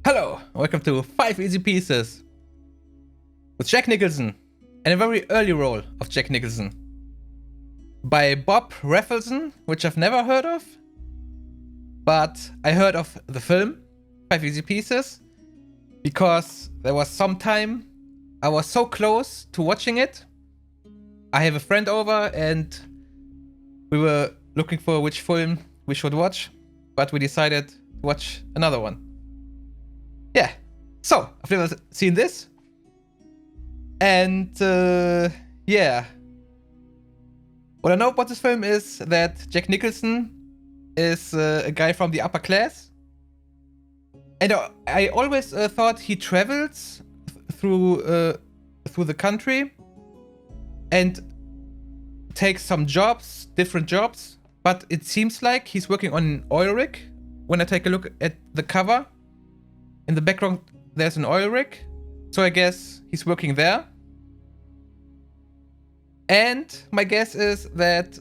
Hello, welcome to 5 Easy Pieces with Jack Nicholson and a very early role of Jack Nicholson by Bob Rafelson, which I've never heard of, but I heard of the film 5 Easy Pieces because there was some time I was so close to watching it. I have a friend over and we were looking for which film we should watch, but we decided to watch another one. Yeah, so I've never seen this, and yeah, what I know about this film is that Jack Nicholson is a guy from the upper class, and I always thought he travels through the country and takes some jobs, different jobs, but it seems like he's working on an oil rig. When I take a look at the cover, in the background, there's an oil rig. So I guess he's working there. And my guess is that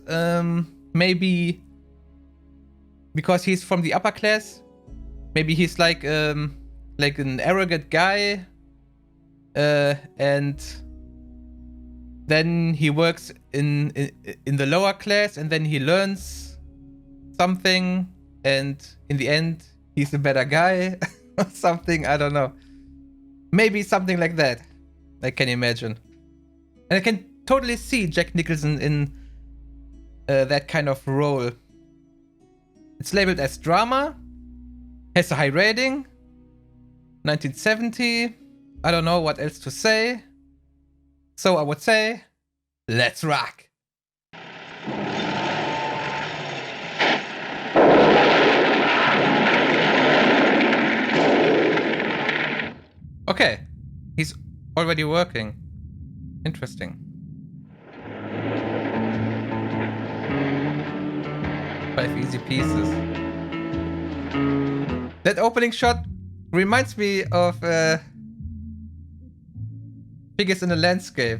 maybe because he's from the upper class, maybe he's like an arrogant guy. And then he works in the lower class and then he learns something. And in the end, he's a better guy. Or something, I don't know. Maybe something like that. I can imagine. And I can totally see Jack Nicholson in that kind of role. It's labeled as drama. Has a high rating. 1970. I don't know what else to say. So I would say, let's rock. Okay, he's already working. Interesting. 5 Easy Pieces. That opening shot reminds me of Figures in the Landscape.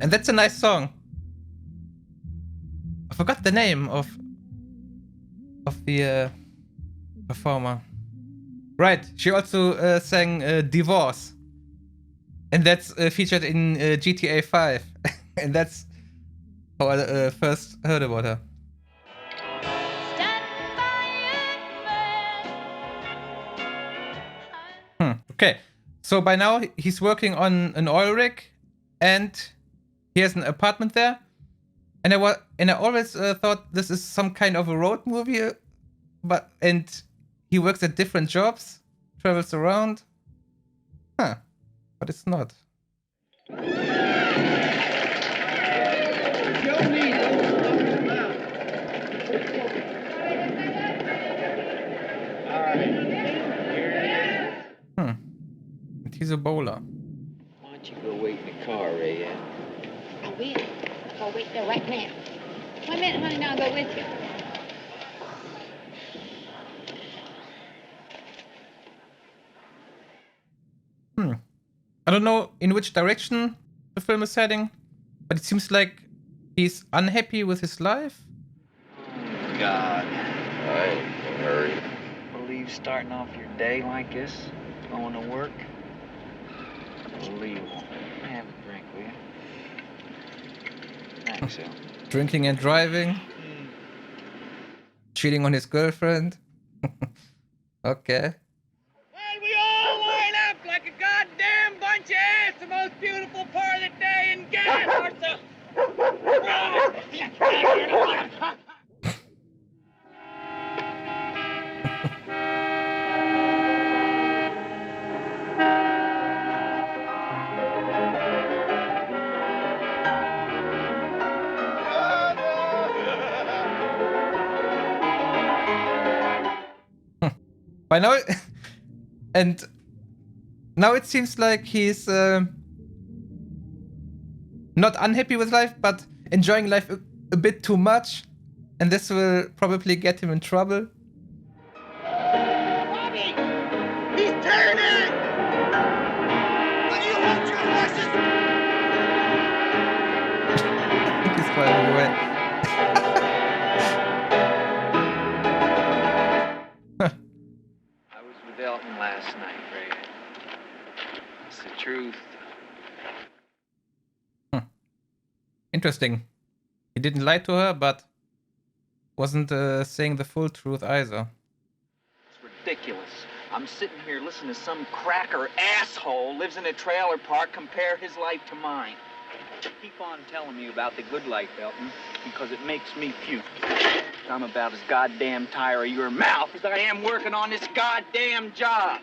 And that's a nice song. I forgot the name of the performer. Right, she also sang Divorce. And that's featured in GTA 5. And that's how I first heard about her. Okay, so by now he's working on an oil rig and he has an apartment there. And I always thought this is some kind of a road movie, and he works at different jobs, travels around. Huh. But it's not. And he's a bowler. Why don't you go wait in the car, Rayette? I will. I'll wait there right now. 1 minute, honey, now I'll go with you. I don't know in which direction the film is heading, but it seems like he's unhappy with his life. God. All right, don't hurry. Believe starting off your day like this, going to work? Unbelievable. Have a drink, will you? Thanks, Elton. Drinking and driving. Cheating on his girlfriend. Okay. Well, we all line up like a goddamn bunch of ants, the most beautiful part of the day, and get ourselves. By now, and now it seems like he's not unhappy with life, but enjoying life a bit too much, and this will probably get him in trouble. Bobby! He's turning! Will you hold your horses? He's driving away. I was with Elton last night, Rayette. It's the truth. Interesting. He didn't lie to her, but wasn't saying the full truth either. It's ridiculous. I'm sitting here listening to some cracker asshole lives in a trailer park compare his life to mine. Keep on telling me about the good life, Elton, because it makes me puke. I'm about as goddamn tired of your mouth as I am working on this goddamn job.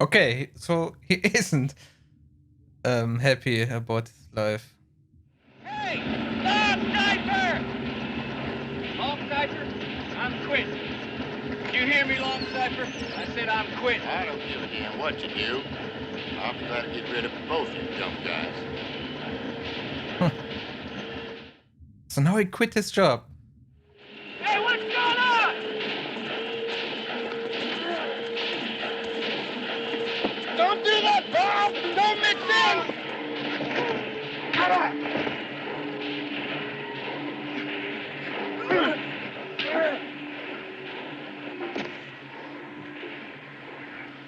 Okay, so he isn't happy about his life. Hey! Stop, Sniper! Long Sniper, I'm quitting. Did you hear me, Long Sniper? I said I'm quitting. I don't give a damn what you do. I'll try to get rid of both you dumb guys. So now he quit his job. Hey, what's going on? Don't do that, Bob! Don't mix in!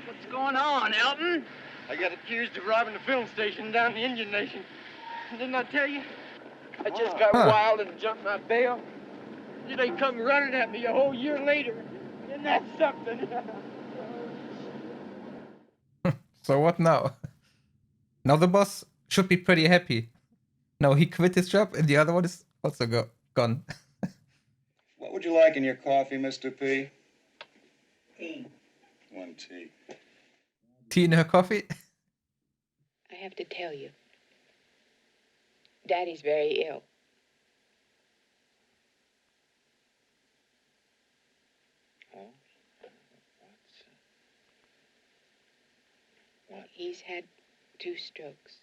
What's going on, Elton? I got accused of robbing the film station down in the Indian Nation. Didn't I tell you? I just got wild and jumped my bail. Then they come running at me a whole year later. Isn't that something? So what now? Now the boss should be pretty happy. Now he quit his job and the other one is also gone. What would you like in your coffee, Mr. P? Tea. One tea. Tea in her coffee? I have to tell you, Daddy's very ill. Oh? What? He's had 2 strokes.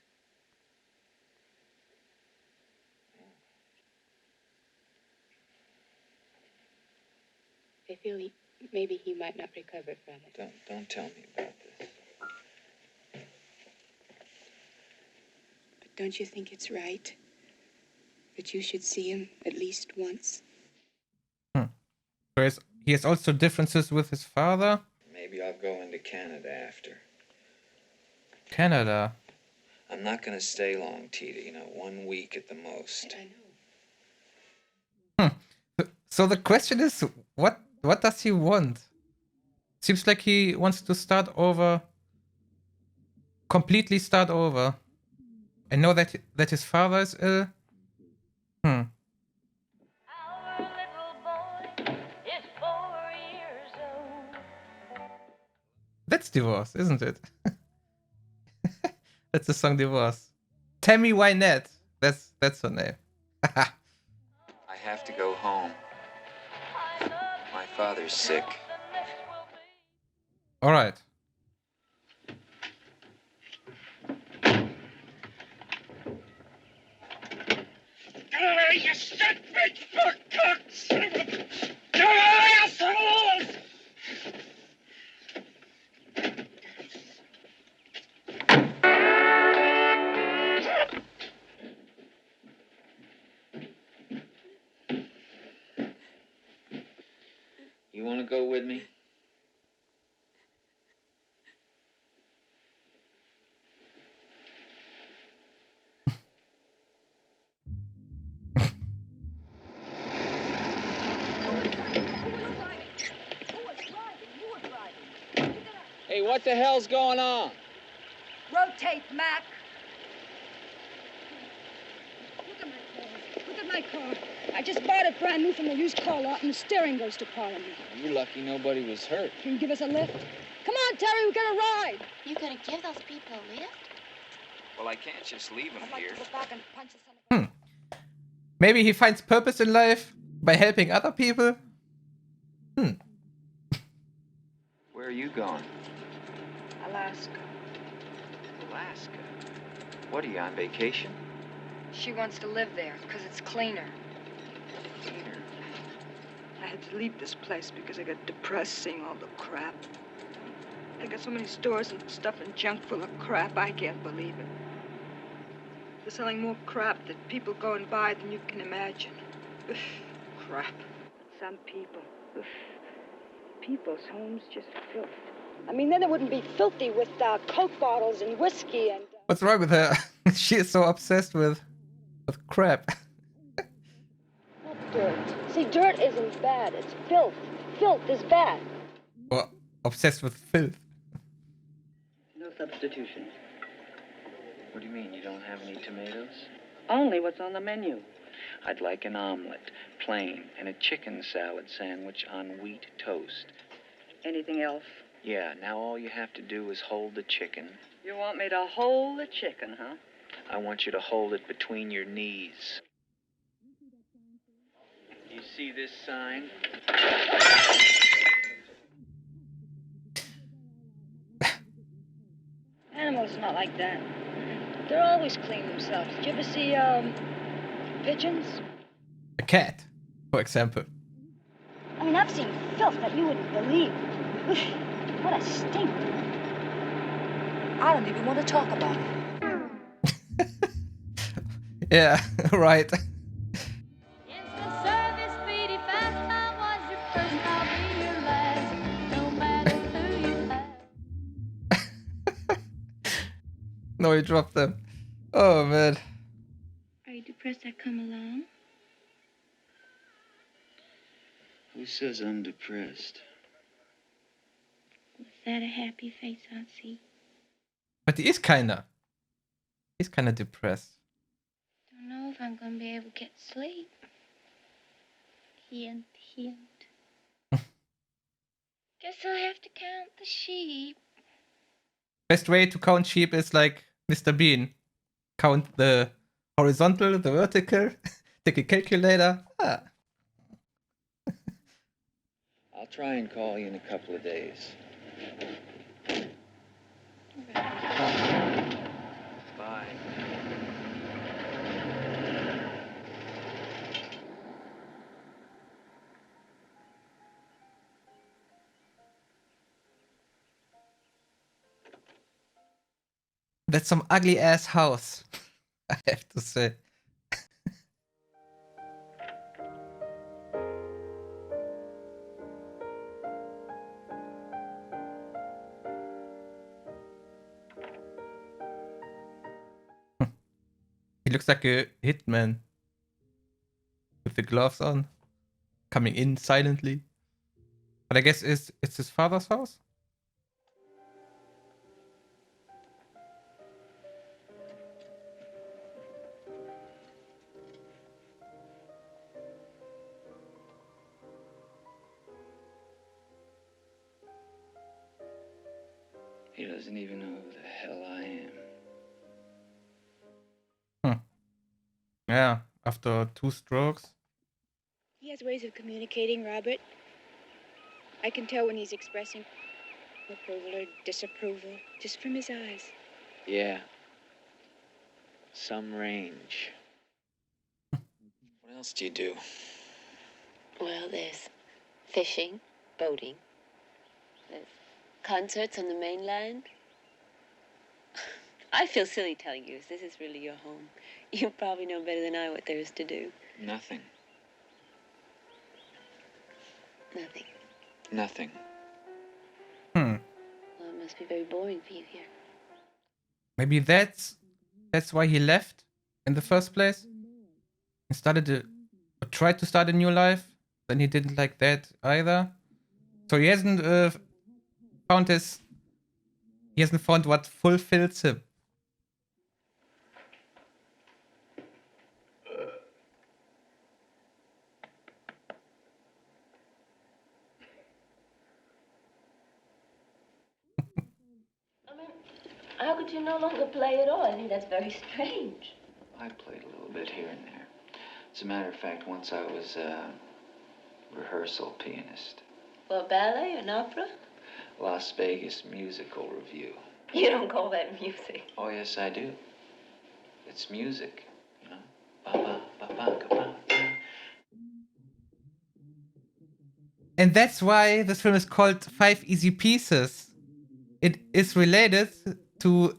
I feel maybe he might not recover from it. Don't tell me about this. But don't you think it's right that you should see him at least once? Whereas he has also differences with his father. Maybe I'll go into Canada after. Canada. I'm not gonna stay long, Tita. 1 week at the most. I know. So the question is, what does he want? Seems like he wants to start over. Completely start over. I know that his father is ill. Our little boy is 4 years old. That's Divorce, isn't it? That's the song Divorce. Tammy Wynette. That's her name. I have to go home. My father's sick. Alright. You sick big fuck cock son of a... assholes! You wanna go with me? Hey, what the hell's going on? Rotate, Mac. Look at my car. Look at my car. I just bought it brand new from the used car lot, and the steering goes to part of me. You're lucky nobody was hurt. Can you give us a lift? Come on, Terry, we got a ride. You gonna give those people a lift? Well, I can't just leave them I'd like here. to go back and punch the son of a... Maybe he finds purpose in life by helping other people. Where are you going? Alaska. Alaska. What, are you on vacation? She wants to live there because it's cleaner. Cleaner. I had to leave this place because I got depressed seeing all the crap. They got so many stores and stuff and junk full of crap, I can't believe it. They're selling more crap that people go and buy than you can imagine. Crap. Some people. people's homes just filth. I mean, then it wouldn't be filthy with Coke bottles and whiskey and... What's wrong with her? She is so obsessed with crap. Not dirt. See, dirt isn't bad. It's filth. Filth is bad. Or obsessed with filth. No substitutions. What do you mean, you don't have any tomatoes? Only what's on the menu. I'd like an omelet, plain, and a chicken salad sandwich on wheat toast. Anything else? Yeah, now all you have to do is hold the chicken. You want me to hold the chicken, huh? I want you to hold it between your knees. You see this sign? Animals are not like that. They're always clean themselves. Did you ever see, pigeons? A cat, for example. I mean, I've seen filth that you wouldn't believe. What a stink. I don't even want to talk about it. Yeah, right. No, he dropped them. Oh, man. Are you depressed I come along? Who says I'm depressed? Was that a happy face I see? But he is kinda. He's kinda depressed. Don't know if I'm gonna be able to get sleep. Hint, hint. Guess I'll have to count the sheep. Best way to count sheep is like Mr. Bean. Count the horizontal, the vertical, take a calculator. Ah. I'll try and call you in a couple of days. Bye. That's some ugly ass house, I have to say. He looks like a hitman with the gloves on, coming in silently. But I guess it's his father's house? He doesn't even know who the hell I am. Yeah, after 2 strokes. He has ways of communicating, Robert. I can tell when he's expressing approval or disapproval just from his eyes. Yeah. Some range. What else do you do? Well, there's fishing, boating. There's concerts on the mainland. I feel silly telling you this is really your home. You probably know better than I what there is to do. Nothing. Nothing. Nothing. Hmm. Well, it must be very boring for you here. Maybe that's why he left in the first place. He tried to start a new life. Then he didn't like that either. So he hasn't found what fulfills him. How could you no longer play at all? I think that's very strange. I played a little bit here and there. As a matter of fact, once I was a rehearsal pianist. For ballet, an opera? Las Vegas Musical Review. You don't call that music. Oh, yes, I do. It's music, you know. Ba-ba, ba-ba, ka-ba. And that's why this film is called 5 Easy Pieces. It is related to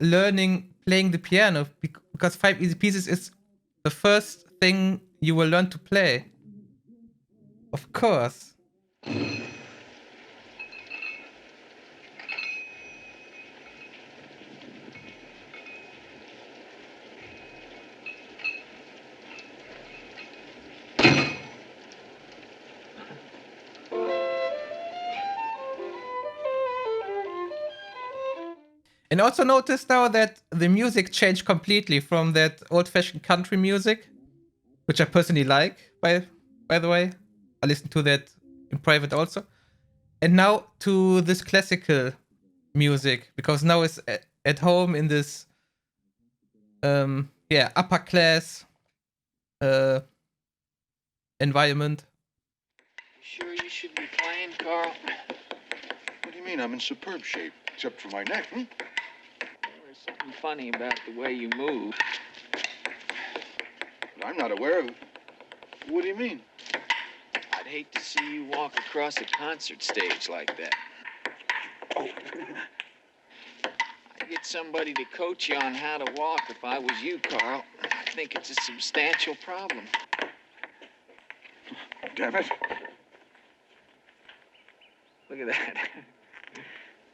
playing the piano, because 5 Easy Pieces is the first thing you will learn to play. Of course. And also notice now that the music changed completely from that old-fashioned country music, which I personally like, by the way. I listen to that in private also. And now to this classical music, because now it's at home in this upper class environment. Sure you should be playing, Carl? What do you mean? I'm in superb shape, except for my neck, There's something funny about the way you move. I'm not aware of it. What do you mean? I'd hate to see you walk across a concert stage like that. Oh. I'd get somebody to coach you on how to walk if I was you, Carl. I think it's a substantial problem. Damn it. Look at that.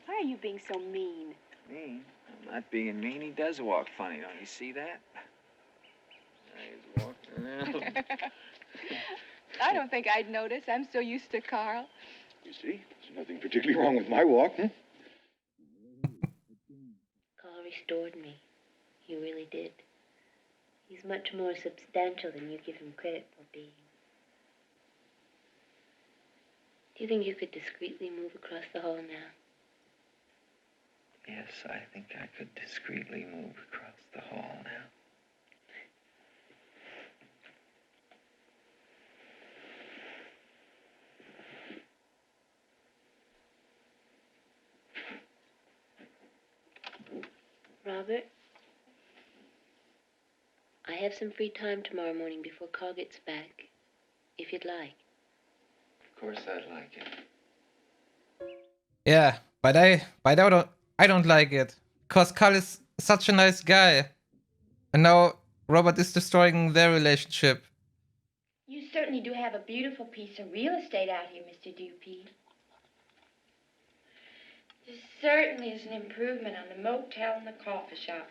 Why are you being so mean? Mean? I'm not being mean. He does walk funny, don't you see that? He's walking around. I don't think I'd notice. I'm so used to Carl. You see, there's nothing particularly wrong with my walk, Carl restored me. He really did. He's much more substantial than you give him credit for being. Do you think you could discreetly move across the hall now? Yes, I think I could discreetly move across the hall now. Robert, I have some free time tomorrow morning before Carl gets back, if you'd like. Of course I'd like it. Yeah, but I don't like it. Because Carl is such a nice guy. And now Robert is destroying their relationship. You certainly do have a beautiful piece of real estate out here, Mr. Dupea. This certainly is an improvement on the motel and the coffee shop.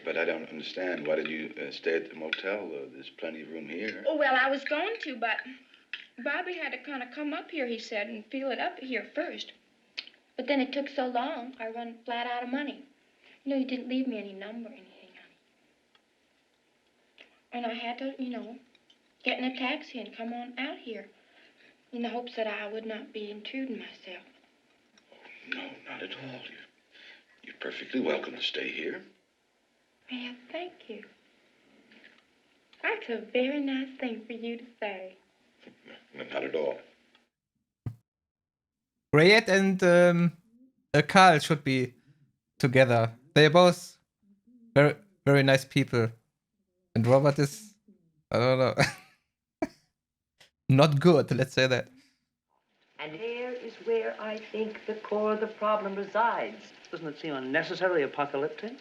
But I don't understand. Why did you stay at the motel? There's plenty of room here. Oh, well, I was going to, but Bobby had to kind of come up here, he said, and feel it up here first. But then it took so long, I run flat out of money. You know, he didn't leave me any number or anything, honey. And I had to, get in a taxi and come on out here in the hopes that I would not be intruding myself. No, not at all. You're perfectly welcome to stay here. Well, thank you. That's a very nice thing for you to say. No, not at all. Rayette and Carl should be together. They're both very, very nice people. And Robert is, I don't know, not good, let's say that. And here is where I think the core of the problem resides. Doesn't it seem unnecessarily apocalyptic?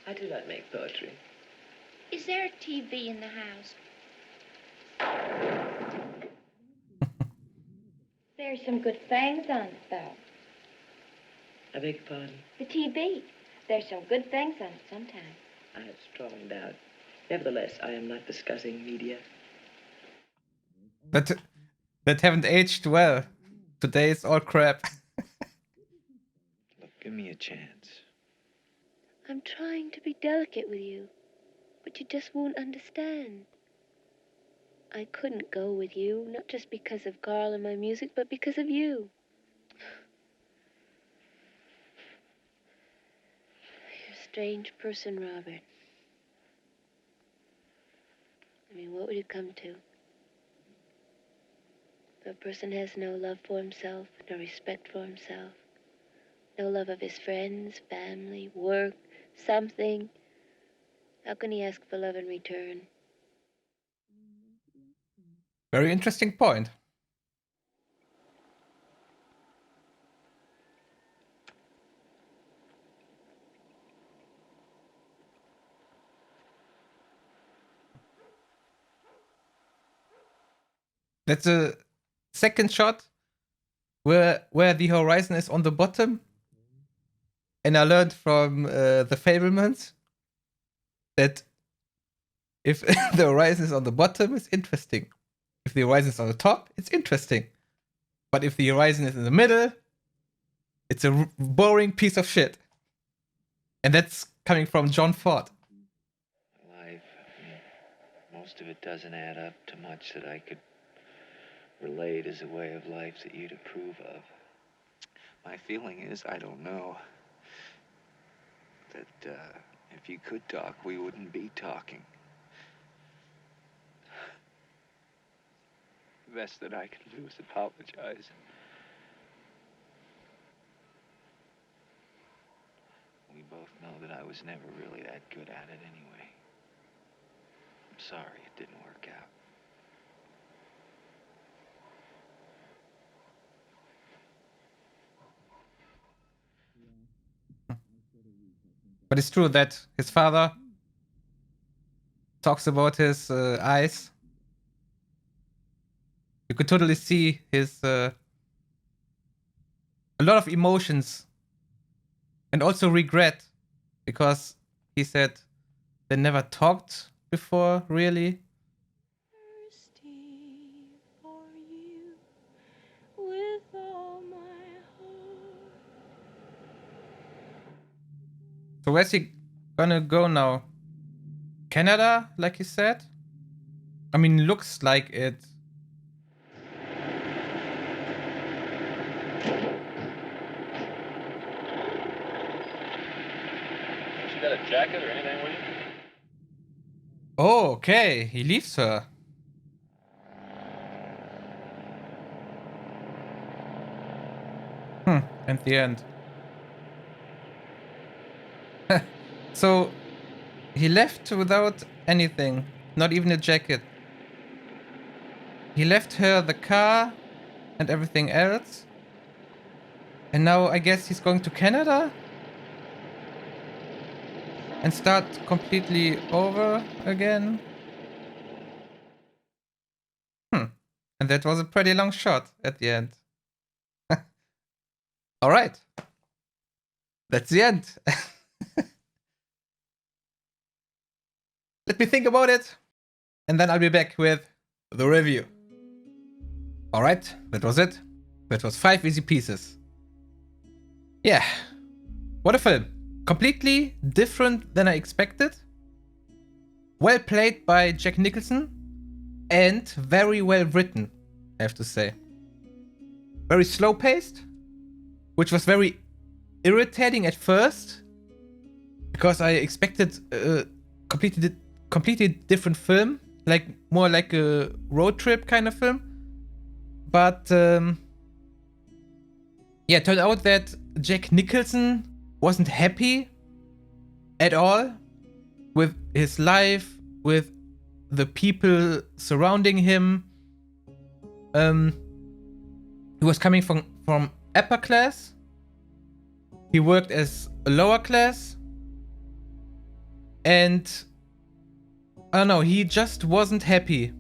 I do not make poetry. Is there a TV in the house? There's some good things on it, though. I beg your pardon? The TV. There's some good things on it sometimes. I have strong doubt. Nevertheless, I am not discussing media. That haven't aged well. Today is all crap. Look, give me a chance. I'm trying to be delicate with you, but you just won't understand. I couldn't go with you, not just because of Carl and my music, but because of you. You're a strange person, Robert. I mean, what would it come to? If a person has no love for himself, no respect for himself, no love of his friends, family, work, something, how can he ask for love in return? Very interesting point. That's a second shot where the horizon is on the bottom. And I learned from the Fablemans that if the horizon is on the bottom, it's interesting. If the horizon is on the top, it's interesting. But if the horizon is in the middle, It's a boring piece of shit. And that's coming from John Ford. Life, most of it doesn't add up to much that I could relate as a way of life that you'd approve of. My feeling is, I don't know, that if you could talk, we wouldn't be talking. The best that I can do is apologize. We both know that I was never really that good at it anyway. I'm sorry it didn't work out. But it's true that his father talks about his eyes. You could totally see his a lot of emotions and also regret, because he said they never talked before, really. So where's he gonna go now? Canada, like he said? I mean, looks like it. You got a jacket or anything with you? Oh, okay. He leaves her. At the end. So, he left without anything. Not even a jacket. He left her the car and everything else. And now I guess he's going to Canada? And start completely over again? And that was a pretty long shot at the end. Alright. That's the end. Let me think about it. And then I'll be back with the review. Alright, that was it. That was 5 easy pieces. Yeah. What a film. Completely different than I expected. Well played by Jack Nicholson. And very well written, I have to say. Very slow paced. Which was very irritating at first. Because I expected a completely different film. Like, more like a road trip kind of film. But, yeah, it turned out that Jack Nicholson wasn't happy at all with his life, with the people surrounding him. He was coming from upper class. He worked as a lower class. And I don't know, he just wasn't happy.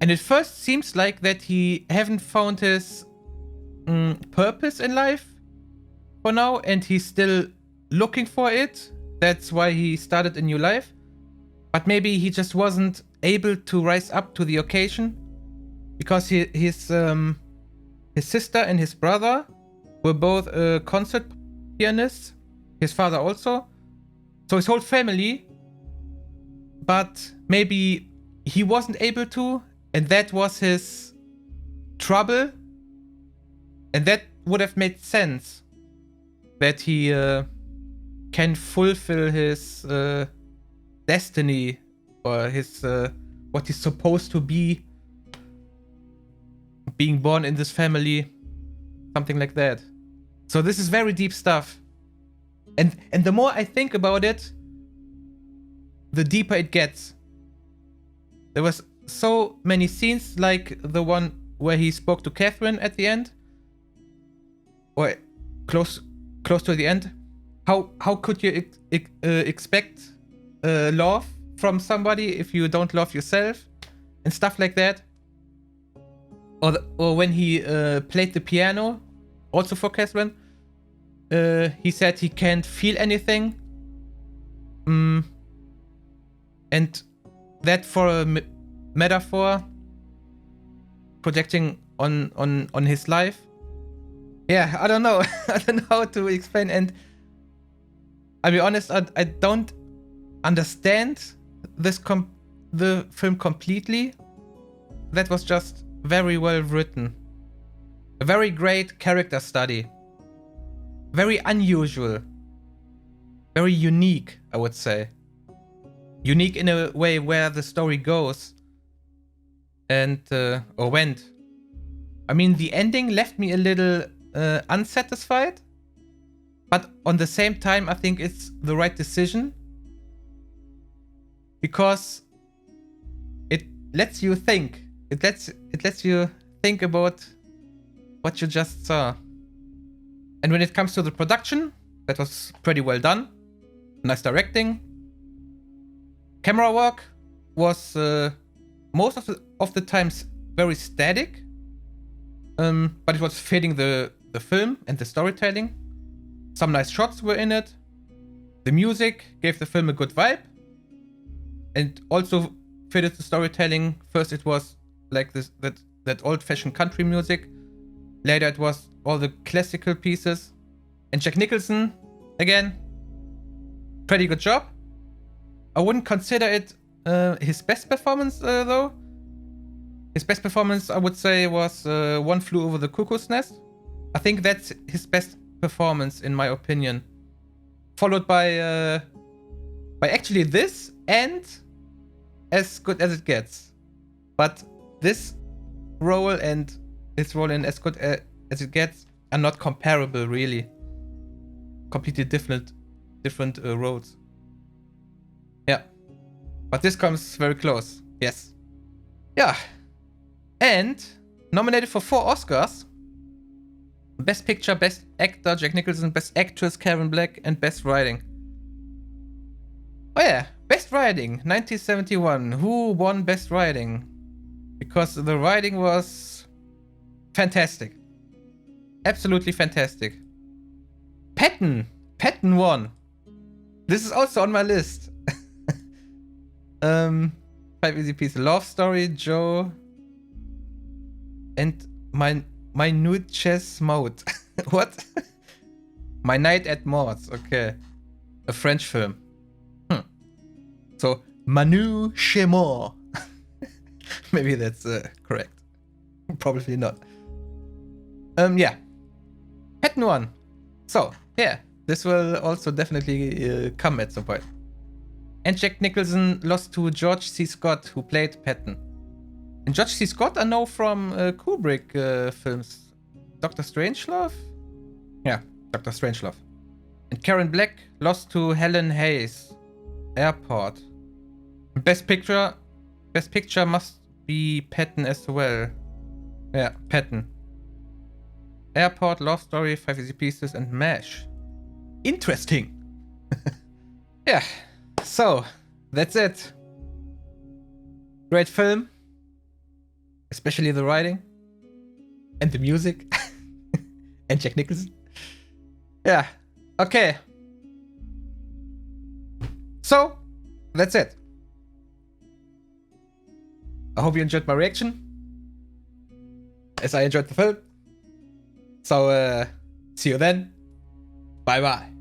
And it first seems like that he haven't found his purpose in life for now, and he's still looking for it. That's why he started a new life. But maybe he just wasn't able to rise up to the occasion, because his sister and his brother were both concert pianists. His father also. So his whole family. But maybe he wasn't able to, and that was his trouble. And that would have made sense. That he can fulfill his destiny, or his what he's supposed to be, being born in this family, something like that. So this is very deep stuff, and the more I think about it, the deeper it gets. There was so many scenes, like the one where he spoke to Catherine at the end, or close to the end. How could you expect love from somebody if you don't love yourself, and stuff like that? Or when he played the piano, also for Catherine, he said he can't feel anything. And that for a metaphor projecting on his life. Yeah, I don't know. I don't know how to explain. And I'll be honest, I don't understand the film completely. That was just very well written. A very great character study. Very unusual. Very unique, I would say. Unique in a way where the story goes. And, or went. I mean, the ending left me a little unsatisfied. But on the same time, I think it's the right decision. Because it lets you think. It lets you think about what you just saw. And when it comes to the production, that was pretty well done. Nice directing. Camera work was most of the times very static. But it was fitting the film and the storytelling. Some nice shots were in it. The music gave the film a good vibe. And also fitted the storytelling. First it was like that old-fashioned country music. Later it was all the classical pieces. And Jack Nicholson, again, pretty good job. I wouldn't consider it his best performance though. His best performance, I would say, was One Flew Over the Cuckoo's Nest. I think that's his best performance, in my opinion. Followed by actually this and As Good As It Gets. But this role and his role in As Good As It Gets are not comparable, really. Completely different roles. Yeah. But this comes very close. Yes. Yeah. And nominated for 4 Oscars. Best Picture, Best Actor, Jack Nicholson, Best Actress, Karen Black, and Best Writing. Oh yeah, Best Writing, 1971. Who won Best Writing? Because the writing was fantastic. Absolutely fantastic. Patton won. This is also on my list. 5 Easy Pieces. Love Story, Joe, and my nude chess mode. What? My Night at Maud's. Okay. A French film. So, Manu chez moi. Maybe that's correct. Probably not. Yeah. Patton won. So, yeah. This will also definitely come at some point. And Jack Nicholson lost to George C. Scott, who played Patton. And George C. Scott I know from Kubrick films. Dr. Strangelove? Yeah, Dr. Strangelove. And Karen Black lost to Helen Hayes. Airport. Best Picture must be Patton as well. Yeah, Patton. Airport, Love Story, 5 Easy Pieces, and MASH. Interesting. Yeah, so that's it. Great film. Especially the writing. And the music. And Jack Nicholson. Yeah, okay. So, that's it. I hope you enjoyed my reaction. As I enjoyed the film. So, see you then. Bye bye.